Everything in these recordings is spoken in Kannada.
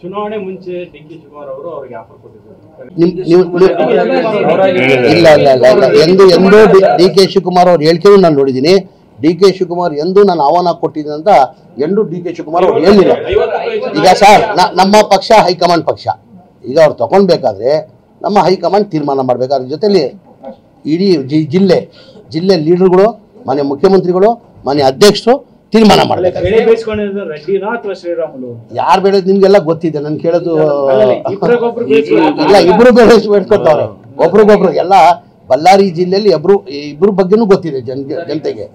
ಚುನಾವಣೆ ಮುಂಚೆ ಡಿ.ಕೆ ಶಿವಕುಮಾರ್ ಅವರು ಅವರಿಗೆ ಆಫರ್ ಕೊಟ್ಟಿದ್ದಾರೆ. ಎಂದು ಡಿ.ಕೆ ಶಿವಕುಮಾರ್ ಅವ್ರು ಹೇಳಿಕೆಯನ್ನು ನಾನು ನೋಡಿದ್ದೀನಿ. ಡಿ.ಕೆ ಶಿವಕುಮಾರ್ ಎಂದು ನಾನು ಆಹ್ವಾನ ಕೊಟ್ಟಿದ್ದೀನಿ ಅಂತ ಎಂದು ಡಿ.ಕೆ ಶಿವಕುಮಾರ್ ಅವ್ರು ಹೇಳಿಲ್ಲ. ಈಗ ಸರ್ ನಮ್ಮ ಪಕ್ಷ ಹೈಕಮಾಂಡ್ ಪಕ್ಷ, ಈಗ ಅವ್ರು ತಗೊಂಡ್ಬೇಕಾದ್ರೆ ನಮ್ಮ ಹೈಕಮಾಂಡ್ ತೀರ್ಮಾನ ಮಾಡಬೇಕು. ಅದ್ರ ಜೊತೆಲಿ ಇಡೀ ಜಿಲ್ಲೆ ಲೀಡರ್ಗಳು, ಮಾನ್ಯ ಮುಖ್ಯಮಂತ್ರಿಗಳು, ಮಾನ್ಯ ಅಧ್ಯಕ್ಷರು ತೀರ್ಮಾನ ಮಾಡಬೇಕು. ಯಾರು ಬೆಳೆದ್ ನಿಮ್ಗೆಲ್ಲ ಗೊತ್ತಿದೆ. ನನ್ ಕೇಳೋದು ಇಲ್ಲ, ಇಬ್ರು ಬೆಳೆಸ್ಬೇಡ್ಕೊತವ್ರೆ ಒಬ್ರಿಗೊಬ್ರು. ಎಲ್ಲ ಬಳ್ಳಾರಿ ಜಿಲ್ಲೆಯಲ್ಲಿ ಇಬ್ರು ಬಗ್ಗೆನೂ ಗೊತ್ತಿದೆ ಜನತೆಗೆ.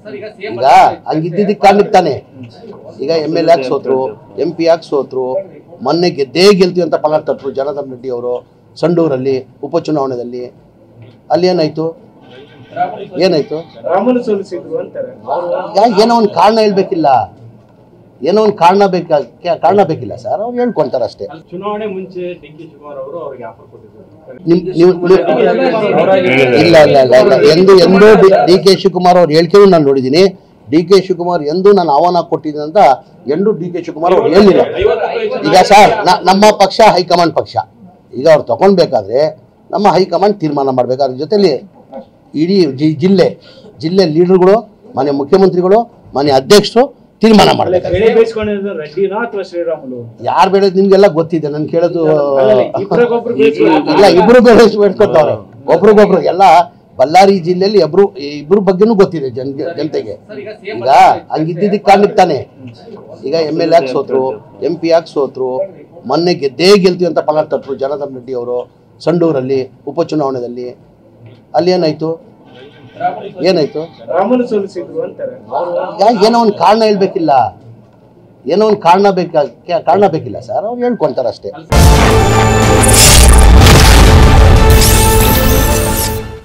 ಈಗ ಹಂಗಿದ್ದಿದ್ದಕ್ಕೆ ಕಾರಣಕ್ಕೆ ತಾನೆ ಈಗ MLA ಆಗಿ ಸೋತ್ರು, MP ಆಗಿ ಸೋತ್ರು, ಮೊನ್ನೆ ಗೆಲ್ತೀವಿ ಅಂತ ಪಲಾಟ್ ತಟ್ಟರು ಜನಾರ್ದನ್ ರೆಡ್ಡಿ ಅವರು ಸಂಡೂರಲ್ಲಿ ಉಪಚುನಾವಣೆಯಲ್ಲಿ. ಅಲ್ಲಿ ಏನಾಯ್ತು? ಏನೋ ಒಂದು ಕಾರಣ ಹೇಳ್ಬೇಕಿಲ್ಲ, ಏನೋ ಒಂದು ಕಾರಣ ಬೇಕಿಲ್ಲ ಸರ್, ಅವ್ರು ಹೇಳ್ಕೊಂತಾರೆ ಅಷ್ಟೇ. ಚುನಾವಣೆ ಮುಂಚೆ ಡಿ.ಕೆ ಶಿವಕುಮಾರ್ ಅವರು ಅವರಿಗೆ ಆಫರ್ ಕೊಟ್ಟಿದ್ದಾರೆ. ಎಂದು ಡಿ.ಕೆ ಶಿವಕುಮಾರ್ ಅವ್ರು ಹೇಳಿಕೆಯನ್ನು ನಾನು ನೋಡಿದ್ದೀನಿ. ಡಿ.ಕೆ ಶಿವಕುಮಾರ್ ಎಂದು ನಾನು ಆಹ್ವಾನ ಕೊಟ್ಟಿದ್ದೀನಿ ಅಂತ ಎಂದು ಡಿ.ಕೆ ಶಿವಕುಮಾರ್ ಅವ್ರು ಹೇಳಿಲ್ಲ. ಈಗ ಸರ್ ನಮ್ಮ ಪಕ್ಷ ಹೈಕಮಾಂಡ್ ಪಕ್ಷ, ಈಗ ಅವ್ರು ತಗೊಂಡ್ಬೇಕಾದ್ರೆ ನಮ್ಮ ಹೈಕಮಾಂಡ್ ತೀರ್ಮಾನ ಮಾಡಬೇಕು. ಅದ್ರ ಜೊತೆಲಿ ಇಡೀ ಜಿಲ್ಲೆ ಲೀಡರ್ಗಳು, ಮಾನ್ಯ ಮುಖ್ಯಮಂತ್ರಿಗಳು, ಮಾನ್ಯ ಅಧ್ಯಕ್ಷರು ತೀರ್ಮಾನ ಮಾಡಬೇಕು. ಯಾರು ಬೆಳೆದ್ ನಿಮ್ಗೆಲ್ಲ ಗೊತ್ತಿದೆ. ನನ್ ಕೇಳೋದು ಇಲ್ಲ, ಇಬ್ರು ಬೆಳೆಸ್ಬೇಡ್ಕೊತವ್ರೆ ಒಬ್ರಿಗೊಬ್ರು. ಎಲ್ಲ ಬಳ್ಳಾರಿ ಜಿಲ್ಲೆಯಲ್ಲಿ ಇಬ್ರು ಬಗ್ಗೆನೂ ಗೊತ್ತಿದೆ ಜನತೆಗೆ. ಈಗ ಹಂಗಿದ್ದಿದ್ದಕ್ಕೆ ಕಾರಣಕ್ಕೆ ತಾನೆ ಈಗ MLA ಆಗಿ ಸೋತ್ರು, MP ಆಗಿ ಸೋತ್ರು, ಮೊನ್ನೆ ಗೆಲ್ತೀವಿ ಅಂತ ಪಲಾಟ್ ತಟ್ಟರು ಜನಾರ್ದನ್ ರೆಡ್ಡಿ ಅವರು ಸಂಡೂರಲ್ಲಿ ಉಪಚುನಾವಣೆಯಲ್ಲಿ. ಅಲ್ಲಿ ಏನಾಯ್ತು? ಏನೋ ಒಂದು ಕಾರಣ ಹೇಳ್ಬೇಕಿಲ್ಲ, ಏನೋ ಒಂದು ಕಾರಣ ಬೇಕಿಲ್ಲ ಸರ್, ಅವ್ರು ಹೇಳ್ಕೊಂತಾರೆ ಅಷ್ಟೇ.